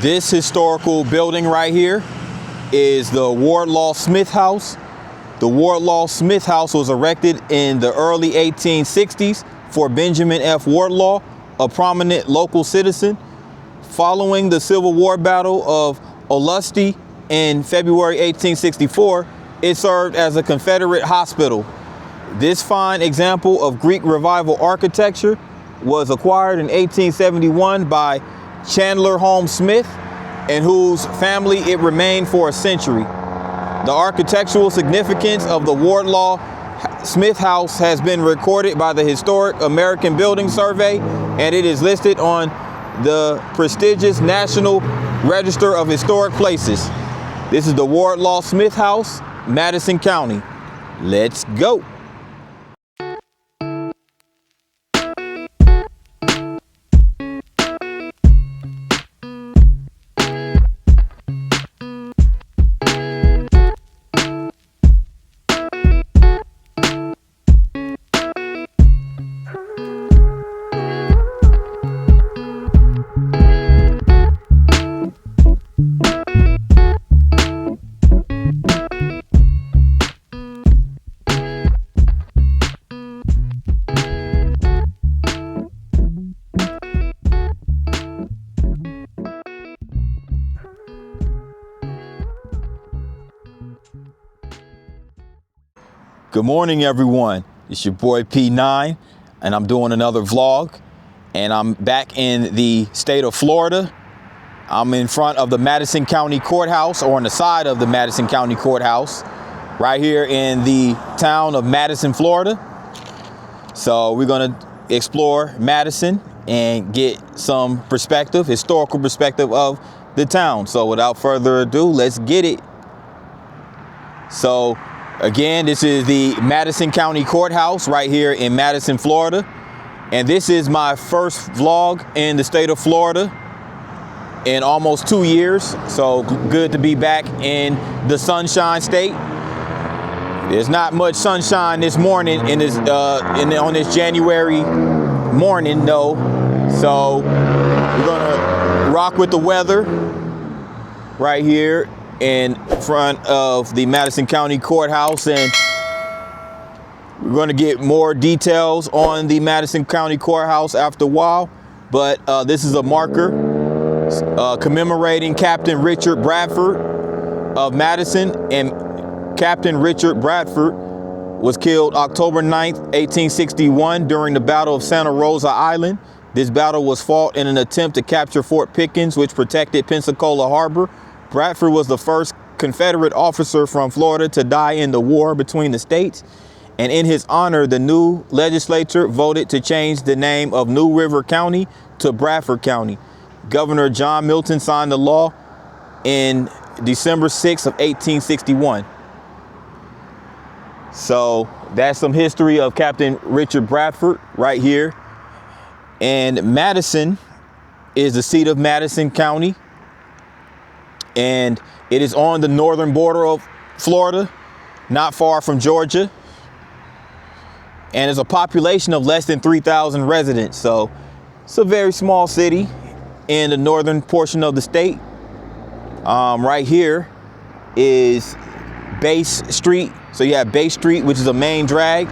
This historical building right here is the Wardlaw Smith House. The Wardlaw Smith House was erected in the early 1860s for Benjamin F. Wardlaw, a prominent local citizen. Following the Civil War Battle of Olustee in February 1864, it served as a Confederate hospital. This fine example of Greek Revival architecture was acquired in 1871 by Chandler Holmes Smith, in whose family it remained for a century. The architectural significance of the Wardlaw Smith House has been recorded by the Historic American Building Survey, and it is listed on the prestigious National Register of Historic Places. This is the Wardlaw Smith House, Madison County. Let's go. Good morning, everyone. It's your boy P9, and I'm doing another vlog, and I'm back in the state of Florida. I'm in front of the Madison County Courthouse, or on the side of the Madison County Courthouse, right here in the town of Madison, Florida. So we're gonna explore Madison and get some perspective, historical perspective of the town. So without further ado, let's get it. So again, this is the Madison County Courthouse right here in Madison, Florida. And this is my first vlog in the state of Florida in almost 2 years. So good to be back in the Sunshine State. There's not much sunshine this morning in this on this January morning though. So we're gonna rock with the weather right here in front of the Madison County Courthouse, and we're going to get more details on the Madison County Courthouse after a while. But this is a marker commemorating Captain Richard Bradford of Madison, and Captain Richard Bradford was killed October 9th, 1861 during the Battle of Santa Rosa Island. This battle was fought in an attempt to capture Fort Pickens, which protected Pensacola Harbor. Bradford was the first Confederate officer from Florida to die in the war between the states. And in his honor, the new legislature voted to change the name of New River County to Bradford County. Governor John Milton signed the law in December 6th of 1861. So that's some history of Captain Richard Bradford right here. And Madison is the seat of Madison County, and it is on the northern border of Florida, not far from Georgia, and it's a population of less than 3,000 residents. So it's a very small city in the northern portion of the state. Right here is Base Street. So you have Base Street, which is a main drag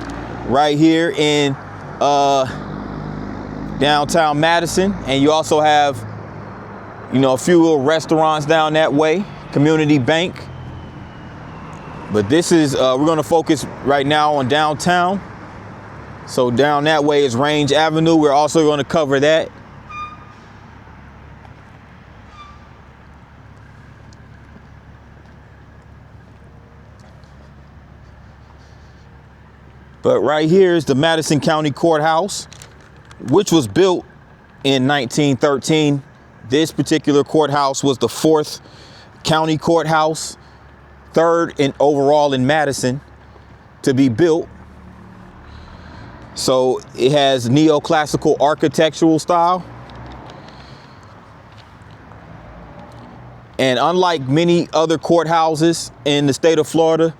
right here in downtown Madison, and you also have, you know, a few little restaurants down that way, Community Bank. But this is, we're gonna focus right now on downtown. So down that way is Range Avenue. We're also gonna cover that. But right here is the Madison County Courthouse, which was built in 1913. This particular courthouse was the 4th county courthouse, 3rd in overall in Madison to be built. So it has neoclassical architectural style. And unlike many other courthouses in the state of Florida,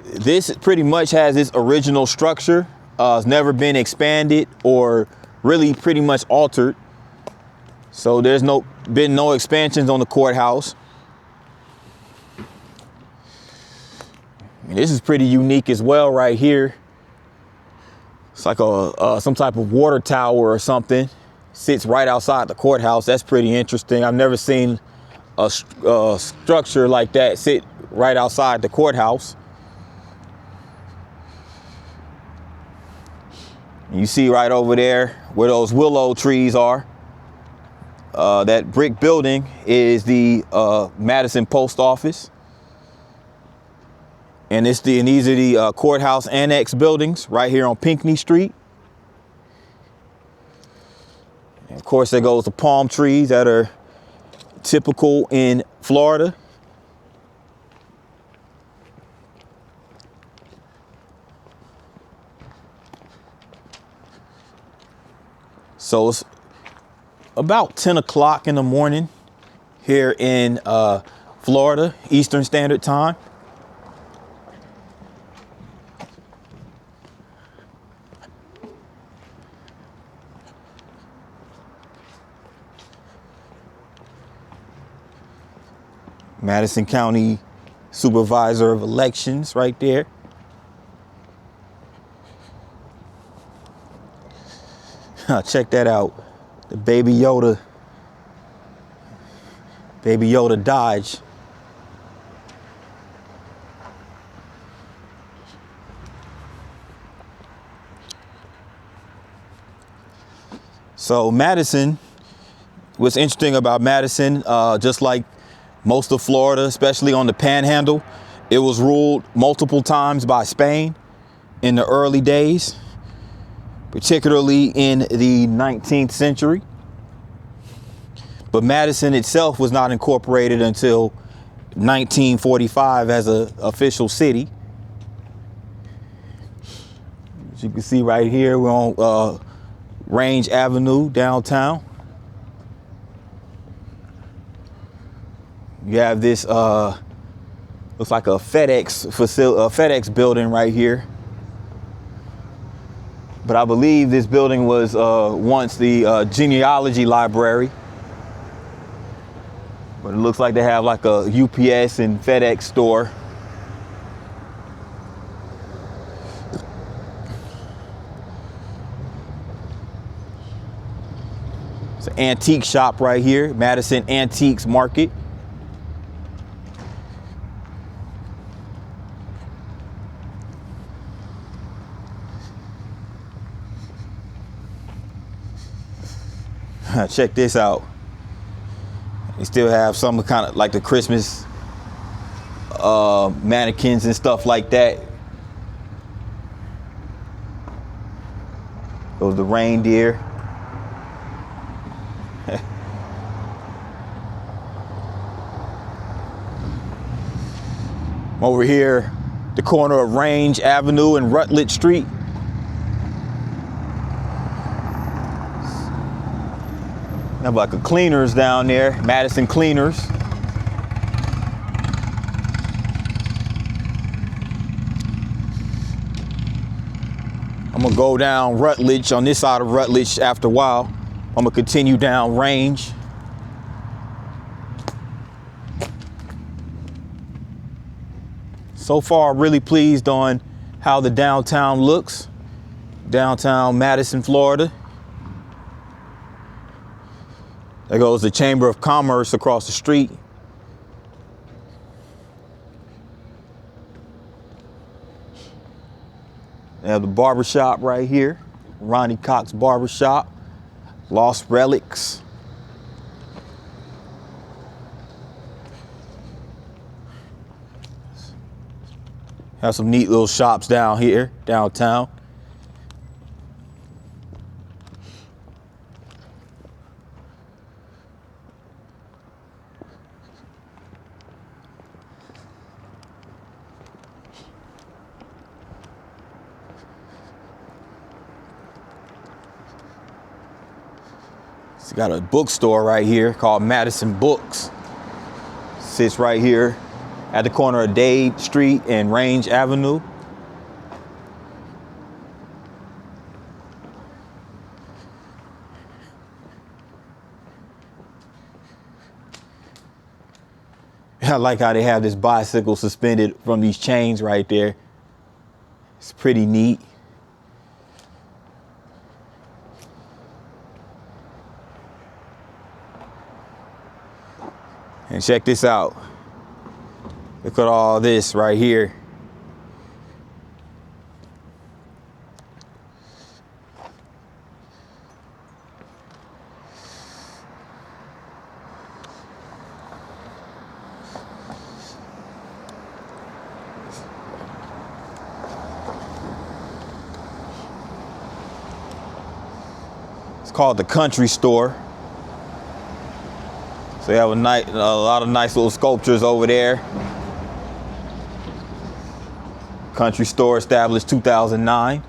this pretty much has its original structure. It's never been expanded or really pretty much altered. So there's been no expansions on the courthouse. And this is pretty unique as well right here. It's like some type of water tower or something. Sits right outside the courthouse. That's pretty interesting. I've never seen a structure like that sit right outside the courthouse. You see right over there where those willow trees are. That brick building is the Madison Post Office. And these are the courthouse annex buildings right here on Pinckney Street. And of course, there goes the palm trees that are typical in Florida. So it's about 10 o'clock in the morning here in Florida, Eastern Standard Time. Madison County Supervisor of Elections right there. Check that out. The Baby Yoda Dodge. So Madison, what's interesting about Madison, just like most of Florida, especially on the Panhandle, it was ruled multiple times by Spain in the early days, particularly in the 19th century. But Madison itself was not incorporated until 1945 as an official city. As you can see right here, we're on Range Avenue downtown. You have this, looks like a FedEx building right here. But I believe this building was once the genealogy library. But it looks like they have like a UPS and FedEx store. It's an antique shop right here, Madison Antiques Market. Check this out. They still have some kind of like the Christmas mannequins and stuff like that. Goes the reindeer. Over here, the corner of Range Avenue and Rutledge Street. Have like a cleaners down there, Madison Cleaners. I'm gonna go down Rutledge on this side of Rutledge after a while. I'm gonna continue down Range. So far, really pleased on how the downtown looks. Downtown Madison, Florida. There goes the Chamber of Commerce across the street. They have the barbershop right here. Ronnie Cox Barbershop. Lost Relics. Have some neat little shops down here, downtown. It's got a bookstore right here called Madison Books. Sits right here at the corner of Dade Street and Range Avenue. I like how they have this bicycle suspended from these chains right there. It's pretty neat. And check this out. Look at all this right here. It's called the Country Store. So they have a lot of nice little sculptures over there. Country Store, established 2009.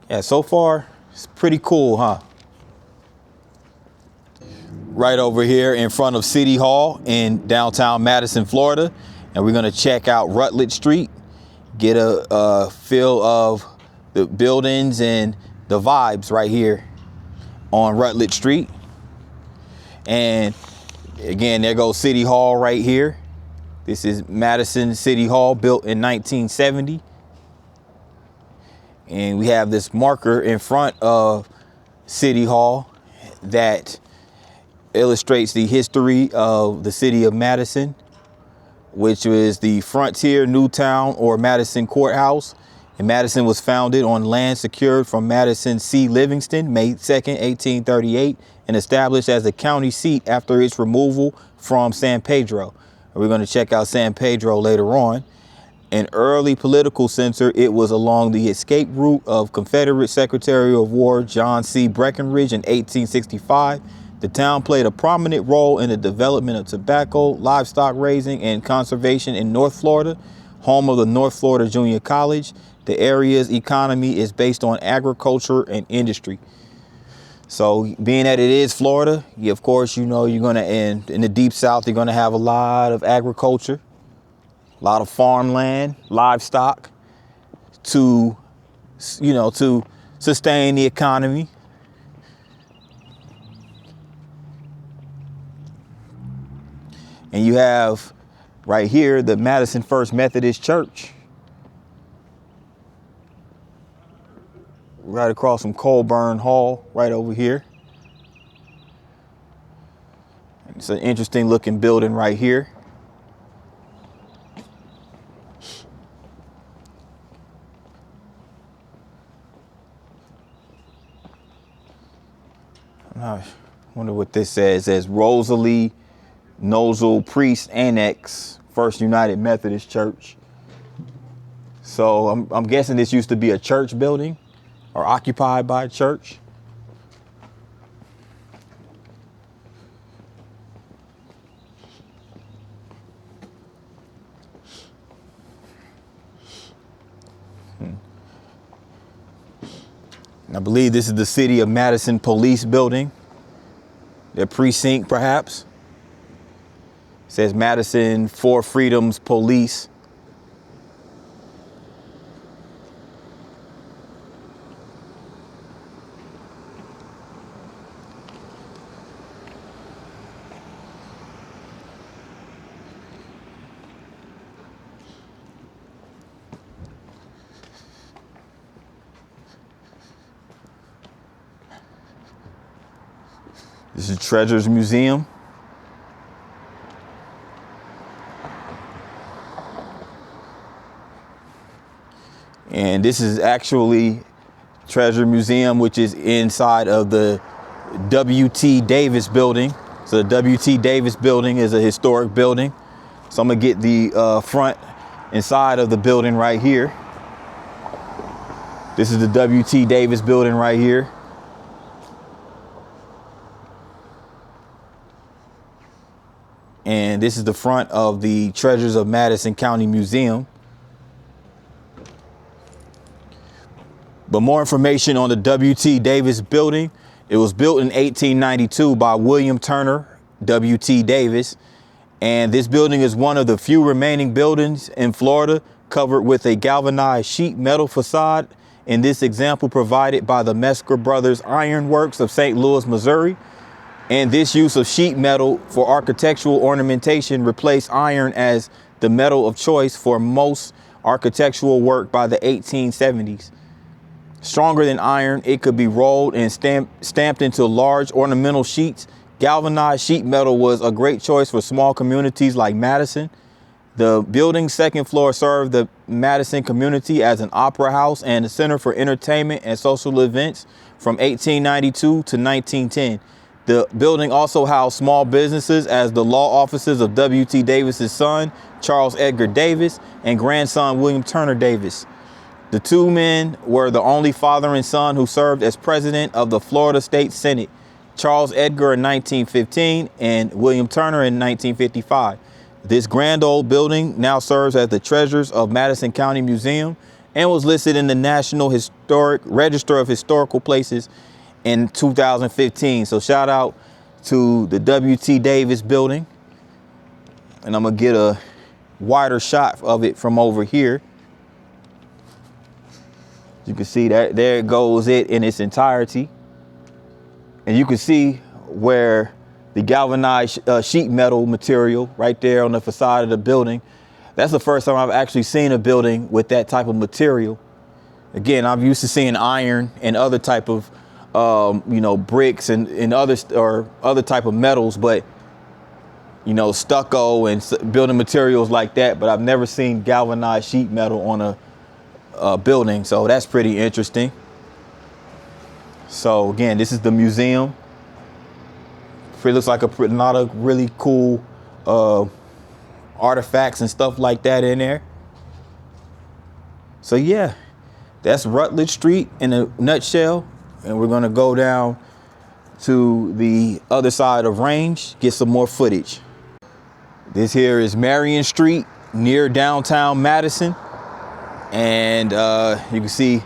Yeah, so far it's pretty cool, huh? Right over here in front of City Hall in downtown Madison, Florida. And we're gonna check out Rutledge Street, get a feel of the buildings and the vibes right here on Rutledge Street. And again, there goes City Hall right here. This is Madison City Hall, built in 1970. And we have this marker in front of City Hall that illustrates the history of the city of Madison, which was the Frontier, Newtown, or Madison Courthouse. And Madison was founded on land secured from Madison C. Livingston, May 2nd, 1838, and established as the county seat after its removal from San Pedro. And we're going to check out San Pedro later on. An early political center, it was along the escape route of Confederate Secretary of War John C. Breckinridge in 1865. The town played a prominent role in the development of tobacco, livestock raising, and conservation in North Florida, home of the North Florida Junior College. The area's economy is based on agriculture and industry. So being that it is Florida, of course, you know, you're going to end in the deep South, you're going to have a lot of agriculture, a lot of farmland, livestock to, you know, to sustain the economy. And you have right here the Madison First Methodist Church, right across from Colburn Hall, right over here. It's an interesting looking building right here. I wonder what this says. It says Rosalie Nozzle Priest Annex, First United Methodist Church. So I'm guessing this used to be a church building or occupied by a church. I believe this is the City of Madison Police Building, their precinct perhaps. It says Madison for Freedom's Police. This is Treasures Museum. And this is actually Treasure Museum, which is inside of the W.T. Davis building. So the W.T. Davis building is a historic building. So I'm gonna get the front and side of the building right here. This is the W.T. Davis building right here. And this is the front of the Treasures of Madison County Museum. But more information on the W.T. Davis building. It was built in 1892 by William Turner W.T. Davis. And this building is one of the few remaining buildings in Florida covered with a galvanized sheet metal facade. In this example provided by the Mesker Brothers Iron Works of St. Louis, Missouri. And this use of sheet metal for architectural ornamentation replaced iron as the metal of choice for most architectural work by the 1870s. Stronger than iron, it could be rolled and stamped into large ornamental sheets. Galvanized sheet metal was a great choice for small communities like Madison. The building's second floor served the Madison community as an opera house and a center for entertainment and social events from 1892 to 1910. The building also housed small businesses as the law offices of W.T. Davis's son, Charles Edgar Davis, and grandson, William Turner Davis. The two men were the only father and son who served as president of the Florida State Senate, Charles Edgar in 1915 and William Turner in 1955. This grand old building now serves as the treasures of Madison County Museum and was listed in the National Historic Register of Historical Places in 2015. So shout out to the W.T. Davis building. And I'm gonna get a wider shot of it from over here. You can see that there goes it in its entirety. And you can see where the galvanized sheet metal material right there on the facade of the building. That's the first time I've actually seen a building with that type of material. Again, I'm used to seeing iron and other type of, bricks and other type of metals, but stucco and building materials like that. But I've never seen galvanized sheet metal on a building, so that's pretty interesting. So again, this is the museum. It looks like a lot of really cool artifacts and stuff like that in there. So yeah, that's Rutledge Street in a nutshell. And we're gonna go down to the other side of Range, get some more footage. This here is Marion Street near downtown Madison. And you can see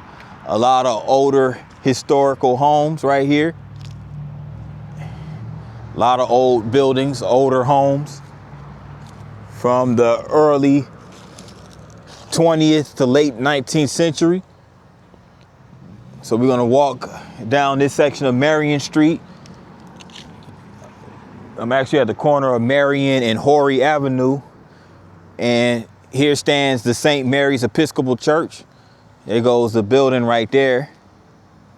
a lot of older historical homes right here. A lot of old buildings, older homes from the early 20th to late 19th century. So we're gonna walk down this section of Marion Street. I'm actually at the corner of Marion and Horry Avenue. And here stands the St. Mary's Episcopal Church. There goes the building right there,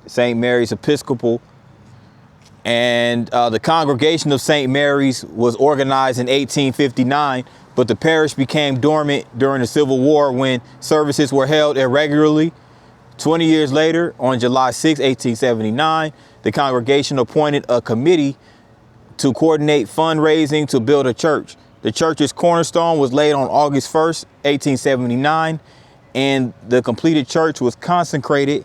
St. Mary's Episcopal. And the congregation of St. Mary's was organized in 1859, but the parish became dormant during the Civil War when services were held irregularly. 20 years later, on July 6, 1879, the congregation appointed a committee to coordinate fundraising to build a church. The church's cornerstone was laid on August 1st, 1879, and the completed church was consecrated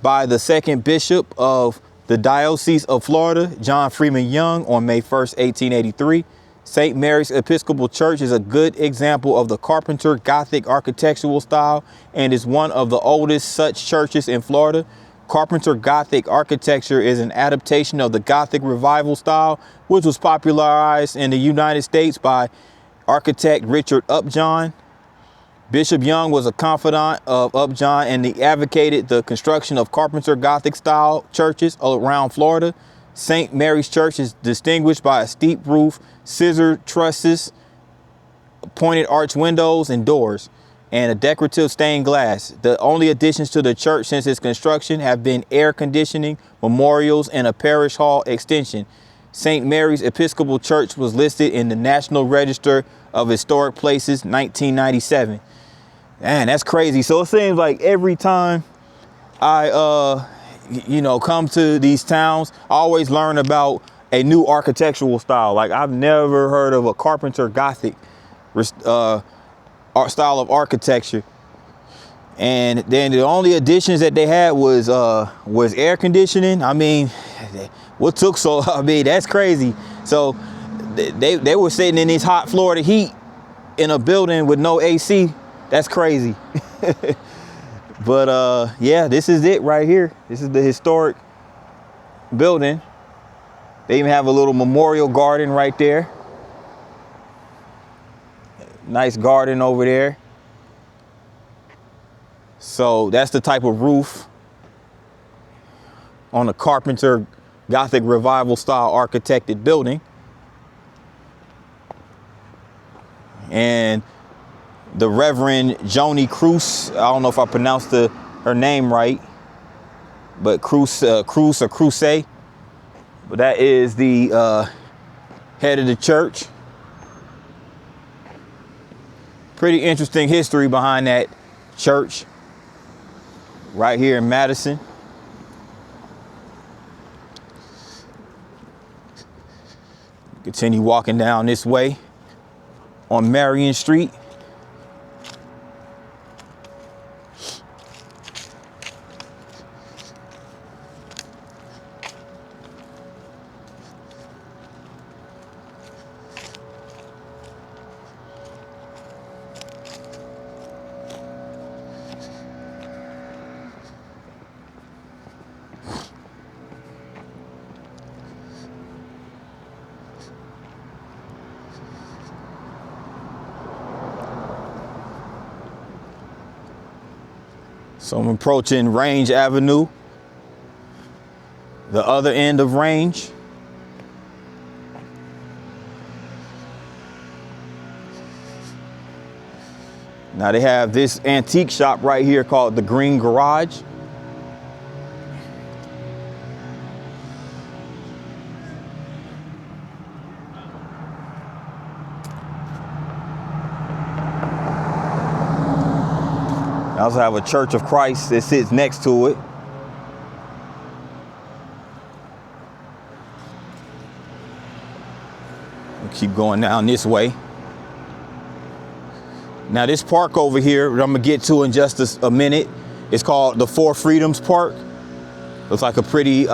by the second bishop of the Diocese of Florida, John Freeman Young, on May 1st, 1883. St. Mary's Episcopal Church is a good example of the Carpenter Gothic architectural style and is one of the oldest such churches in Florida. Carpenter Gothic architecture is an adaptation of the Gothic Revival style, which was popularized in the United States by architect Richard Upjohn. Bishop Young was a confidant of Upjohn and he advocated the construction of Carpenter Gothic style churches around Florida. St. Mary's Church is distinguished by a steep roof, scissor trusses, pointed arch windows and doors, and a decorative stained glass. The only additions to the church since its construction have been air conditioning, memorials, and a parish hall extension. St. Mary's Episcopal Church was listed in the National Register of Historic Places 1997. Man, that's crazy. So it seems like every time I come to these towns, I always learn about a new architectural style. Like I've never heard of a Carpenter Gothic style of architecture. And then the only additions that they had was air conditioning. I mean, that's crazy. So they were sitting in this hot Florida heat in a building with no AC. That's crazy. But yeah, this is it right here. This is the historic building. They even have a little memorial garden right there. Nice garden over there. So that's the type of roof on a Carpenter Gothic Revival style architected building. And the Reverend Joni Cruz, I don't know if I pronounced her name right, but Cruz or Crusay, but that is the head of the church. Pretty interesting history behind that church right here in Madison. Continue walking down this way on Marion Street. So I'm approaching Range Avenue, the other end of Range. Now they have this antique shop right here called the Green Garage. I also have a Church of Christ that sits next to it. We'll keep going down this way. Now this park over here, that I'm gonna get to in just a minute, it's called the Four Freedoms Park. Looks like a pretty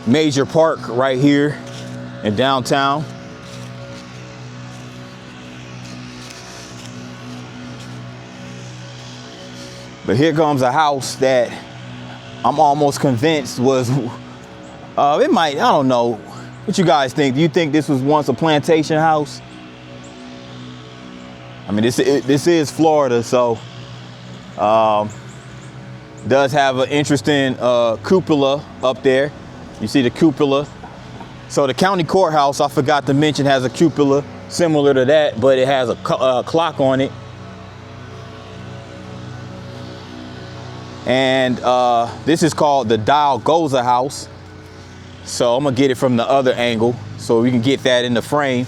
major park right here in downtown. But here comes a house that I'm almost convinced was, it might, I don't know. What you guys think? Do you think this was once a plantation house? I mean, this is Florida, so does have an interesting cupola up there. You see the cupola. So the county courthouse, I forgot to mention, has a cupola similar to that, but it has a clock on it. And this is called the Dalgoza House. So I'm gonna get it from the other angle so we can get that in the frame.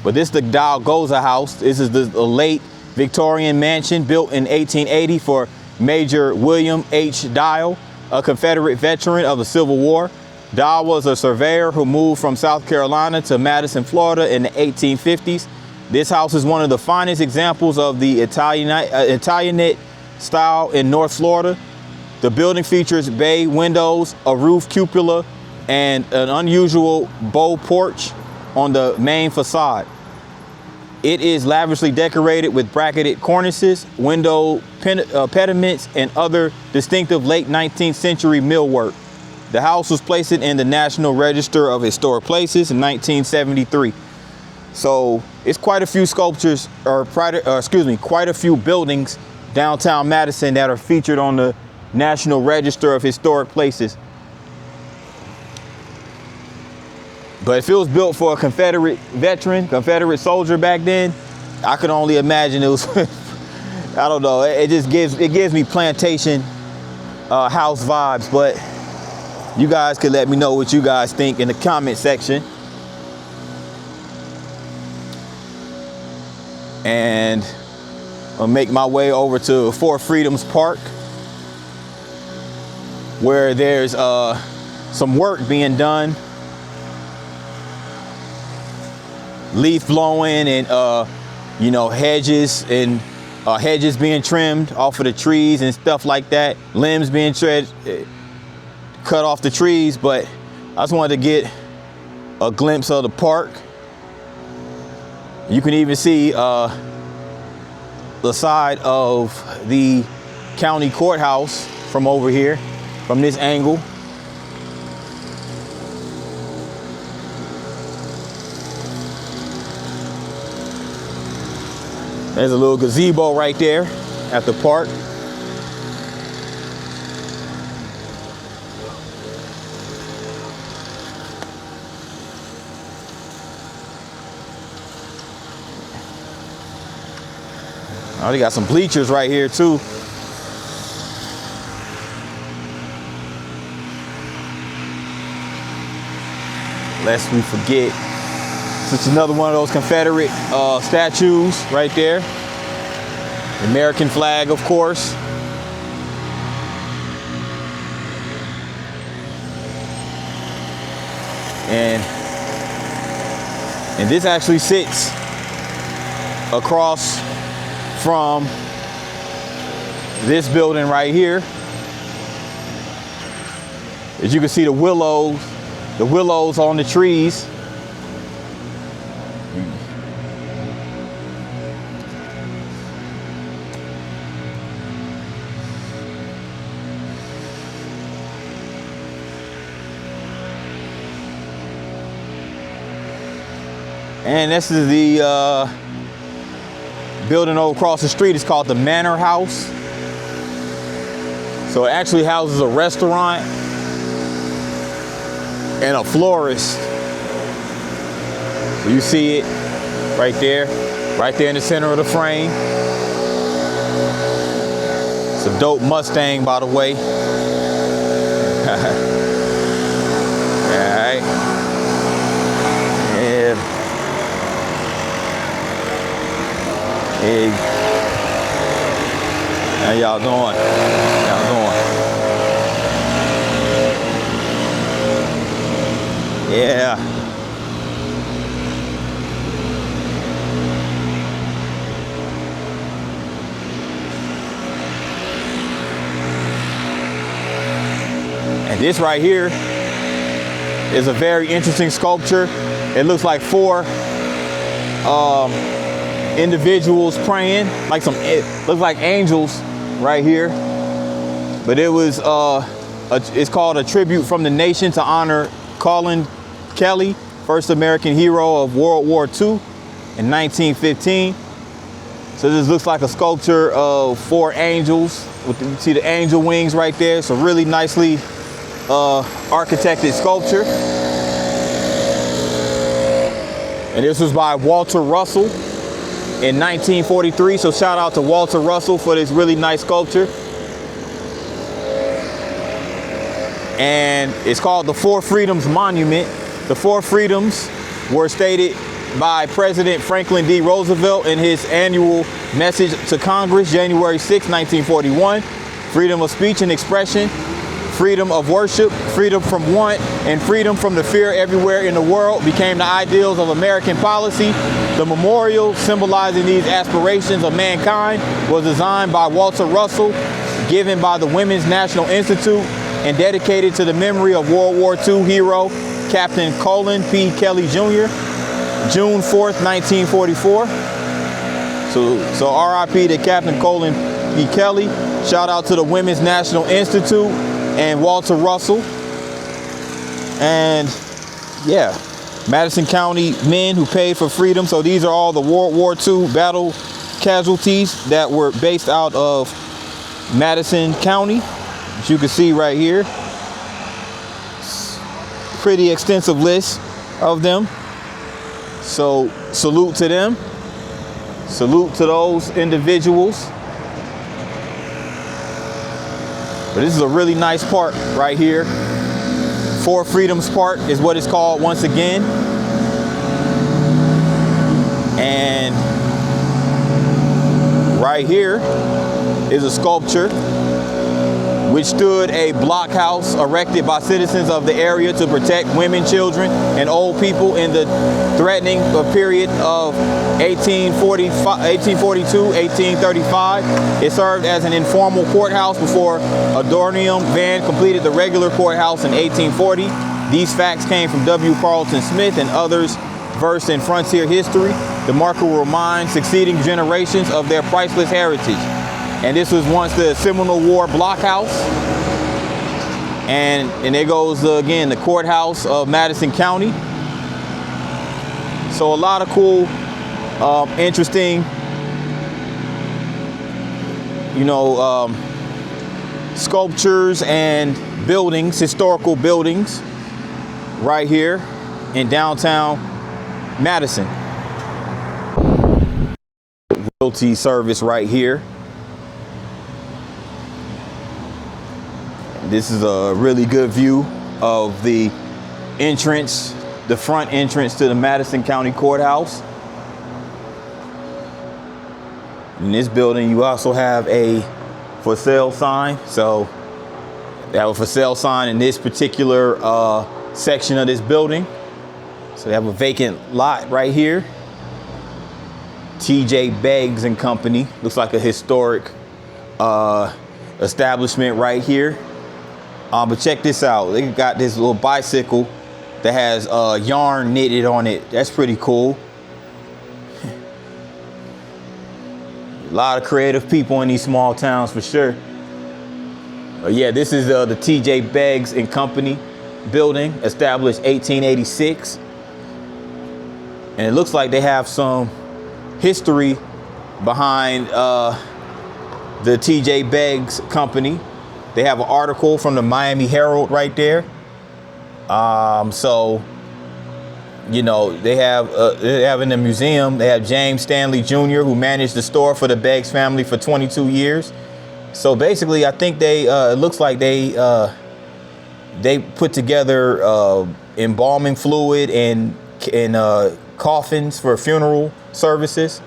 But this is the Dalgoza House. This is the late Victorian mansion built in 1880 for Major William H. Dial, a Confederate veteran of the Civil War. Dial was a surveyor who moved from South Carolina to Madison, Florida in the 1850s. This house is one of the finest examples of the Italianate style in North Florida. The building features bay windows, a roof cupola, and an unusual bow porch on the main facade. It is lavishly decorated with bracketed cornices, window pediments, and other distinctive late 19th century millwork. The house was placed in the National Register of Historic Places in 1973. So it's quite a few sculptures, quite a few buildings downtown Madison that are featured on the National Register of Historic Places. But if it was built for a Confederate veteran, Confederate soldier back then, I could only imagine it was, I don't know, it gives me plantation house vibes. But you guys could let me know what you guys think in the comment section. And I'll make my way over to Four Freedoms Park, where there's some work being done. Leaf blowing and hedges and hedges being trimmed off of the trees and stuff like that. Limbs being cut off the trees. But I just wanted to get a glimpse of the park. You can even see the side of the county courthouse from over here, from this angle. There's a little gazebo right there at the park. Oh, they got some bleachers right here too. Lest we forget, it's another one of those Confederate statues right there. American flag, of course. And this actually sits across from this building right here. As you can see, the willows on the trees. And this is the building over across the street. It's called the Manor House. So it actually houses a restaurant and a florist. So you see it right there in the center of the frame. It's a dope Mustang, by the way. All right. Yeah. Hey. How y'all doing? Yeah. And this right here is a very interesting sculpture. It looks like four individuals praying, like it looks like angels right here. But it was it's called A Tribute from the Nation to honor Colin Kelly, first American hero of World War II in 1915. So this looks like a sculpture of four angels. You see the angel wings right there. It's a really nicely architected sculpture. And this was by Walter Russell in 1943. So shout out to Walter Russell for this really nice sculpture. And it's called the Four Freedoms Monument. The Four Freedoms were stated by President Franklin D. Roosevelt in his annual message to Congress, January 6, 1941. Freedom of speech and expression, freedom of worship, freedom from want, and freedom from the fear everywhere in the world became the ideals of American policy. The memorial symbolizing these aspirations of mankind was designed by Walter Russell, given by the Women's National Institute, and dedicated to the memory of World War II hero Captain Colin P. Kelly Jr., June 4th, 1944. So RIP to Captain Colin P. Kelly. Shout out to the Women's National Institute and Walter Russell. And yeah, Madison County men who paid for freedom. So these are all the World War II battle casualties that were based out of Madison County, as you can see right here. Pretty extensive list of them. So salute to them. Salute to those individuals. But this is a really nice park right here. Four Freedoms Park is what it's called once again. And right here is a sculpture which stood a blockhouse erected by citizens of the area to protect women, children, and old people in the threatening period of 1842, 1835. It served as an informal courthouse before a Dornium van completed the regular courthouse in 1840. These facts came from W. Carlton Smith and others versed in frontier history. The marker will remind succeeding generations of their priceless heritage. And this was once the Seminole War blockhouse. And there goes, again, the courthouse of Madison County. So a lot of cool, interesting, sculptures and buildings, historical buildings right here in downtown Madison. Real specialty service right here. This is a really good view of the entrance, the front entrance to the Madison County Courthouse. In this building, you also have a for sale sign. So they have a for sale sign in this particular section of this building. So they have a vacant lot right here. TJ Beggs and Company. Looks like a historic establishment right here. But check this out. They got this little bicycle that has yarn knitted on it. That's pretty cool. A lot of creative people in these small towns for sure. Yeah, this is the TJ Beggs and Company building, established 1886. And it looks like they have some history behind the TJ Beggs Company. They have an article from the Miami Herald right there. So, you know, they have in the museum, they have James Stanley Jr., who managed the store for the Beggs family for 22 years. So basically, I think it looks like they put together embalming fluid and coffins for funeral services.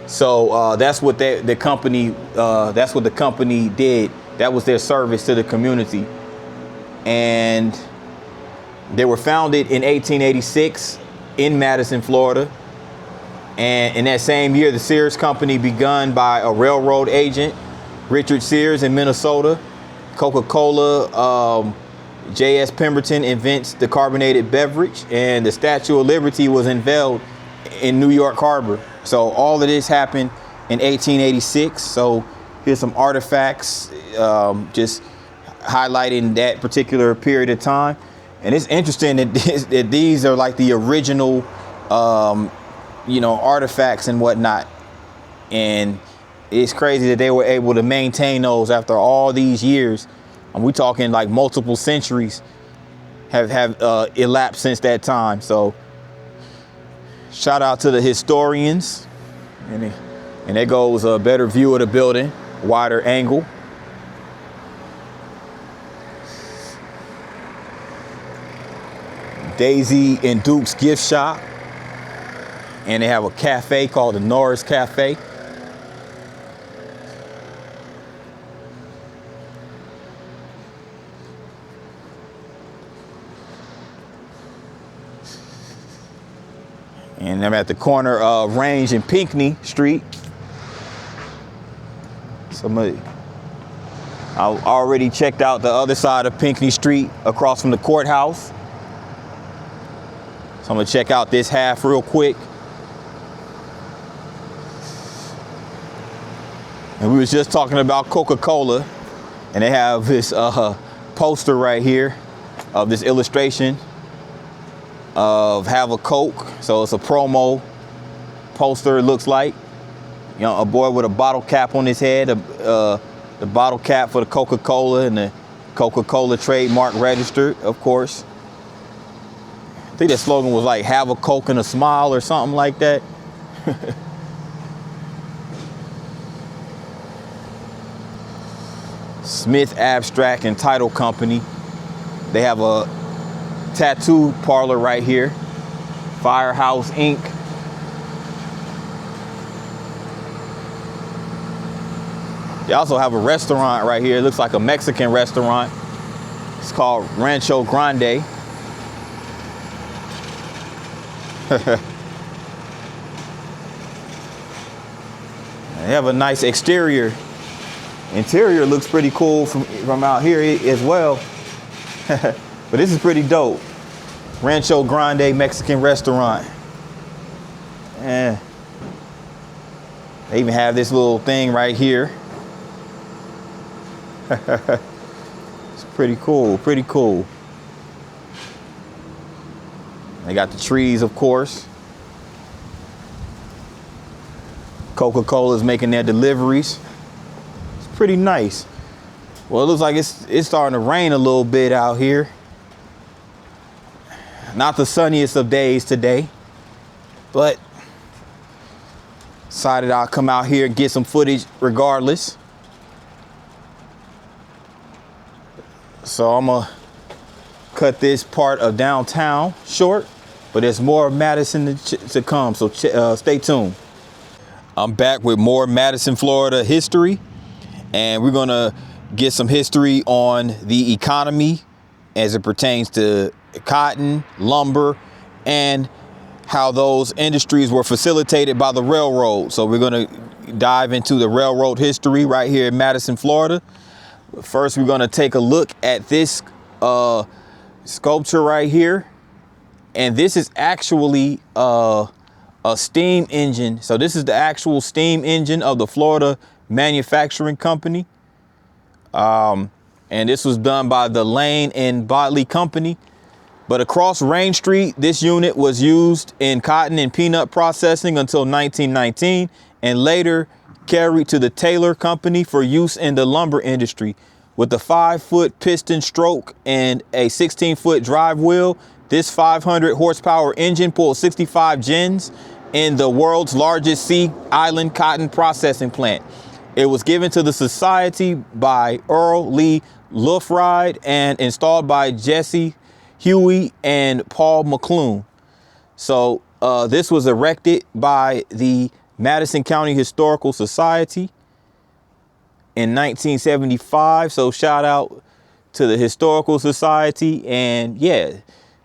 So that's what the company did. That was their service to the community. And they were founded in 1886 in Madison, Florida. And in that same year, the Sears Company begun by a railroad agent, Richard Sears, in Minnesota. Coca-Cola, J.S. Pemberton invents the carbonated beverage, and the Statue of Liberty was unveiled in New York Harbor. So all of this happened in 1886. So here's some artifacts, just highlighting that particular period of time. And it's interesting that these are like the original, artifacts and whatnot. And it's crazy that they were able to maintain those after all these years. And we're talking like multiple centuries have elapsed since that time. So shout out to the historians. And there goes a better view of the building, wider angle. Daisy and Duke's gift shop. And they have a cafe called the Norris Cafe. And I'm at the corner of Range and Pinckney Street. I already checked out the other side of Pinckney Street across from the courthouse. So I'm gonna check out this half real quick. And we was just talking about Coca-Cola, and they have this poster right here of this illustration of Have a Coke. So it's a promo poster, it looks like. You know, a boy with a bottle cap on his head, the bottle cap for the Coca-Cola, and the Coca-Cola trademark registered, of course. I think that slogan was like, have a Coke and a smile, or something like that. Smith Abstract and Title Company. They have a tattoo parlor right here. Firehouse Inc. They also have a restaurant right here. It looks like a Mexican restaurant. It's called Rancho Grande. They have a nice exterior. Interior looks pretty cool from out here as well. But this is pretty dope. Rancho Grande Mexican restaurant. Yeah. They even have this little thing right here. It's pretty cool, pretty cool. They got the trees, of course. Coca-Cola is making their deliveries. It's pretty nice. Well, it looks like it's starting to rain a little bit out here. Not the sunniest of days today, but Decided I'll come out here and get some footage regardless. So I'm gonna cut this part of downtown short, but there's more of Madison to come, so stay tuned. I'm back with more Madison, Florida history, and we're gonna get some history on the economy as it pertains to cotton, lumber, and how those industries were facilitated by the railroad. So we're gonna dive into the railroad history right here in Madison, Florida. First, we're gonna take a look at this sculpture right here. And this is actually a steam engine. So this is the actual steam engine of the Florida Manufacturing Company. And this was done by the Lane and Bodley Company. But across Rain Street, this unit was used in cotton and peanut processing until 1919, and later carried to the Taylor Company for use in the lumber industry. With a 5-foot piston stroke and a 16-foot drive wheel, this 500 horsepower engine pulled 65 gins in the world's largest Sea Island cotton processing plant. It was given to the society by Earl Lee Lufride and installed by Jesse Huey and Paul McClune. So this was erected by the Madison County Historical Society in 1975. So shout out to the Historical Society. And yeah,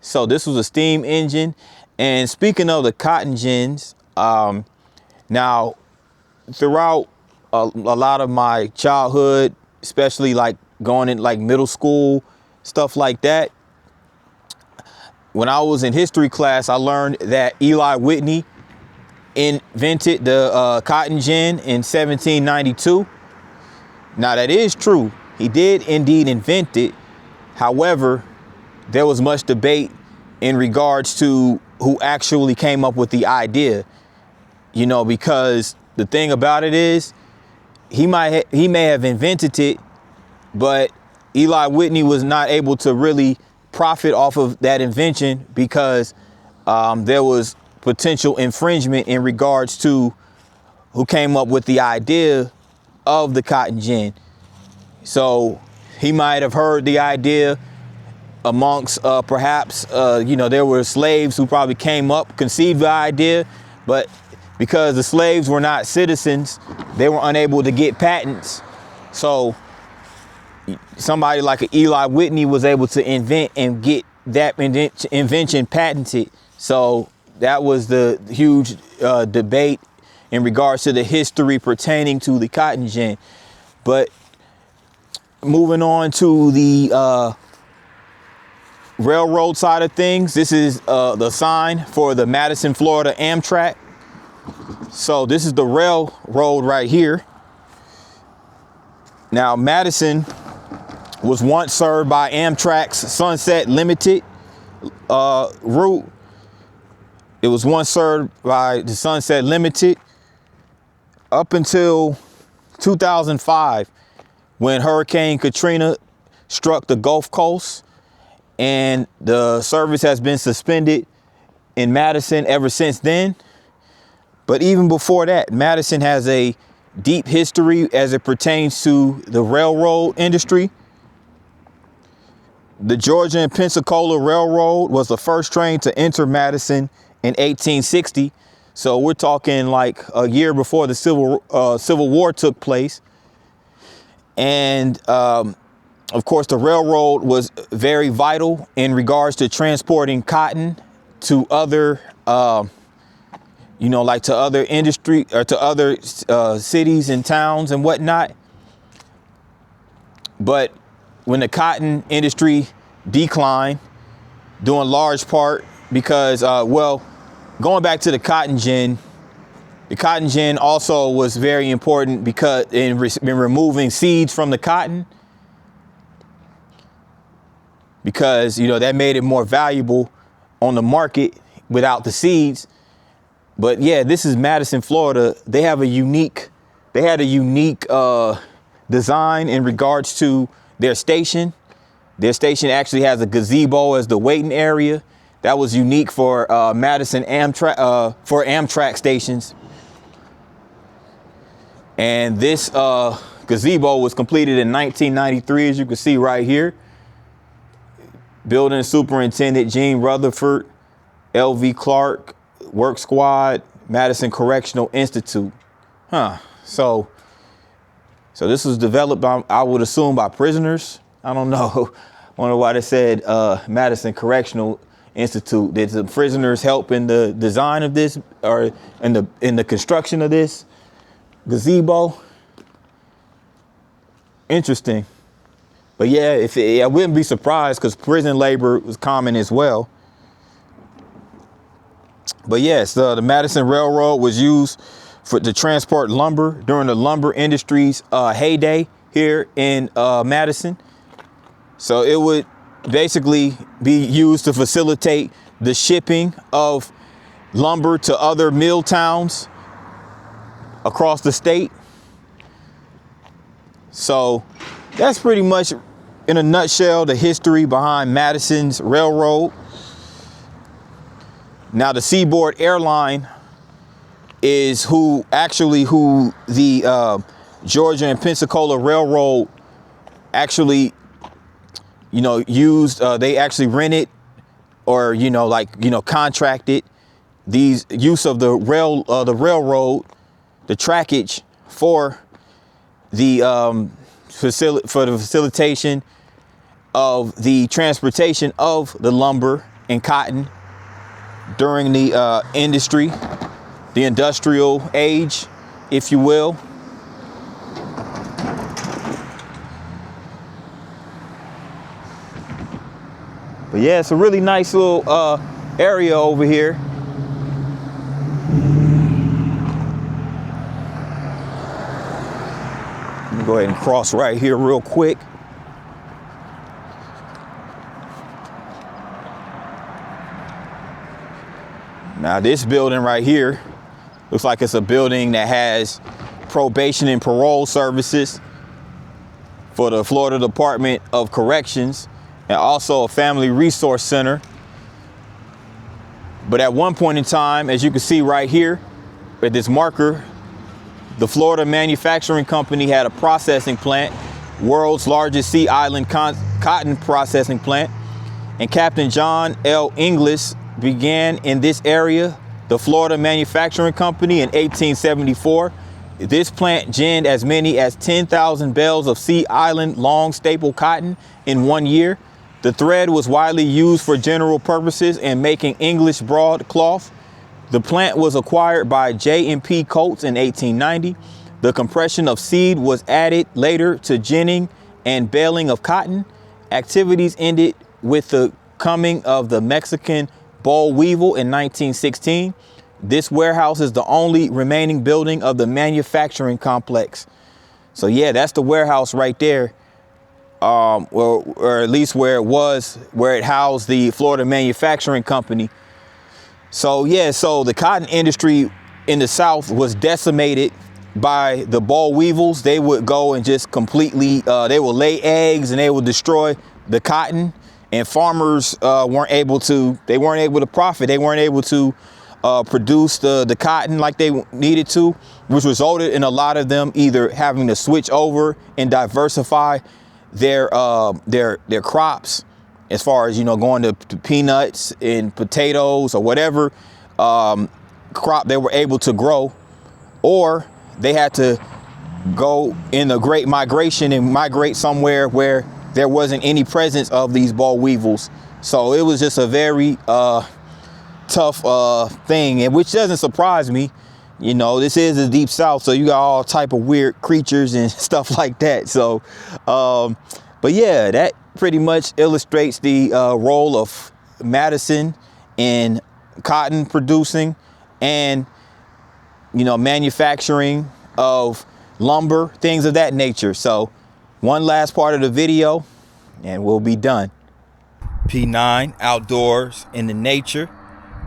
so this was a steam engine. And speaking of the cotton gins, now throughout a lot of my childhood, especially like going in like middle school, stuff like that, when I was in history class, I learned that Eli Whitney invented the cotton gin in 1792. Now that is true. He did indeed invent it. However, there was much debate in regards to who actually came up with the idea, you know, because the thing about it is he may have invented it, but Eli Whitney was not able to really profit off of that invention because there was potential infringement in regards to who came up with the idea of the cotton gin. So he might have heard the idea amongst perhaps, you know, there were slaves who probably conceived the idea, but because the slaves were not citizens, they were unable to get patents. So somebody like Eli Whitney was able to invent and get that invention patented. So that was the huge debate in regards to the history pertaining to the cotton gin. But moving on to the railroad side of things, this is the sign for the Madison, Florida Amtrak. So this is the railroad right here. Now, Madison was once served by Amtrak's Sunset Limited route. It was once served by the Sunset Limited up until 2005, when Hurricane Katrina struck the Gulf Coast, and the service has been suspended in Madison ever since then. But even before that, Madison has a deep history as it pertains to the railroad industry. The Georgia and Pensacola Railroad was the first train to enter Madison in 1860. So we're talking like a year before the Civil War took place. And of course, the railroad was very vital in regards to transporting cotton to other, you know, like to other industry or to other cities and towns and whatnot. But when the cotton industry declined, due in large part because, well, going back to the cotton gin also was very important because in removing seeds from the cotton, because, you know, that made it more valuable on the market without the seeds. But yeah, this is Madison, Florida. They had a unique design in regards to their station. Their station actually has a gazebo as the waiting area. That was unique for Madison Amtrak, for Amtrak stations. And this gazebo was completed in 1993, as you can see right here. Building Superintendent Gene Rutherford, L.V. Clark, Work Squad, Madison Correctional Institute. So this was developed by, I would assume, by prisoners. I don't know. Wonder why they said Madison Correctional Institute. Did the prisoners help in the design of this, or in the construction of this gazebo? Interesting. But yeah, I wouldn't be surprised, because prison labor was common as well. But yes, the Madison Railroad was used to transport lumber during the lumber industry's heyday here in Madison. So it would basically be used to facilitate the shipping of lumber to other mill towns across the state. So that's pretty much, in a nutshell, the history behind Madison's Railroad. Now, the Seaboard Airline is who the Georgia and Pensacola Railroad actually, used. They actually rented, or contracted these use of the railroad, the trackage for the facilitation of the transportation of the lumber and cotton during the industry, the industrial age, if you will. But yeah, it's a really nice little area over here. Let me go ahead and cross right here real quick. Now, this building right here looks like it's a building that has probation and parole services for the Florida Department of Corrections, and also a family resource center. But at one point in time, as you can see right here at this marker, the Florida Manufacturing Company had a processing plant, world's largest Sea Island cotton processing plant, and Captain John L. Inglis began in this area the Florida Manufacturing Company in 1874. This plant ginned as many as 10,000 bales of Sea Island long staple cotton in 1 year. The thread was widely used for general purposes and making English broadcloth. The plant was acquired by J&P Coates in 1890. The compression of seed was added later to ginning and baling of cotton. Activities ended with the coming of the Mexican boll weevil in 1916. This warehouse is the only remaining building of the manufacturing complex. So yeah, that's the warehouse right there. Or at least where it housed the Florida Manufacturing Company. So yeah, so the cotton industry in the South was decimated by the boll weevils. They would go and just completely, they would lay eggs and they would destroy the cotton, and farmers weren't able to profit. They weren't able to produce the cotton like they needed to, which resulted in a lot of them either having to switch over and diversify their crops, as far as, going to peanuts and potatoes or whatever crop they were able to grow, or they had to go in the Great Migration and migrate somewhere where there wasn't any presence of these boll weevils. So it was just a very tough thing, and which doesn't surprise me. This is the Deep South, so you got all type of weird creatures and stuff like that. So, but yeah, that pretty much illustrates the role of Madison in cotton producing and, manufacturing of lumber, things of that nature. So one last part of the video and we'll be done. P9 outdoors in the nature.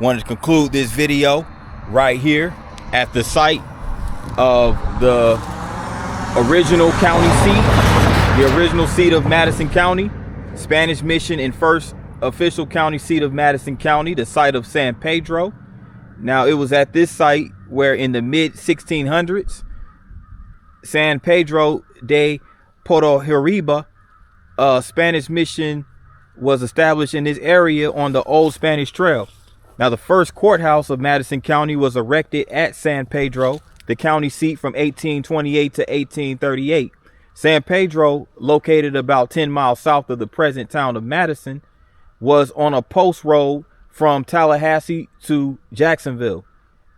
Wanted to conclude this video right here at the site of the original county seat, the original seat of Madison County, Spanish Mission and first official county seat of Madison County, the site of San Pedro. Now, it was at this site where in the mid 1600s, San Pedro de Portoheriba, a Spanish mission was established in this area on the old Spanish Trail. Now, the first courthouse of Madison County was erected at San Pedro, the county seat, from 1828 to 1838. San Pedro, located about 10 miles south of the present town of Madison, was on a post road from Tallahassee to Jacksonville.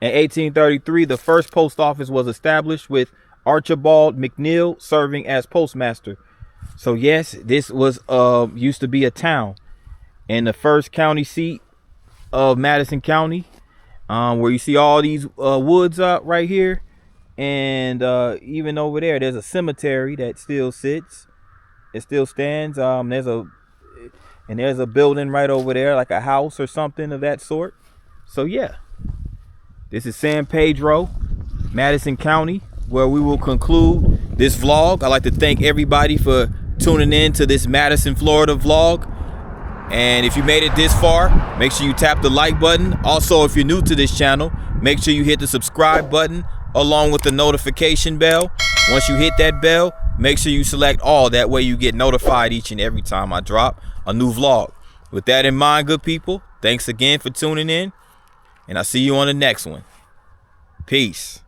In 1833, the first post office was established with Archibald McNeil serving as postmaster. So yes, this was used to be a town, and the first county seat of Madison County, where you see all these woods up right here, and even over there, there's a cemetery that still sits. It still stands. There's a building right over there, like a house or something of that sort. So yeah, this is San Pedro, Madison County, where we will conclude this vlog. I'd like to thank everybody for tuning in to this Madison, Florida vlog. And if you made it this far, make sure you tap the like button. Also, if you're new to this channel, make sure you hit the subscribe button along with the notification bell. Once you hit that bell, make sure you select all. That way you get notified each and every time I drop a new vlog. With that in mind, good people, thanks again for tuning in, and I'll see you on the next one. Peace.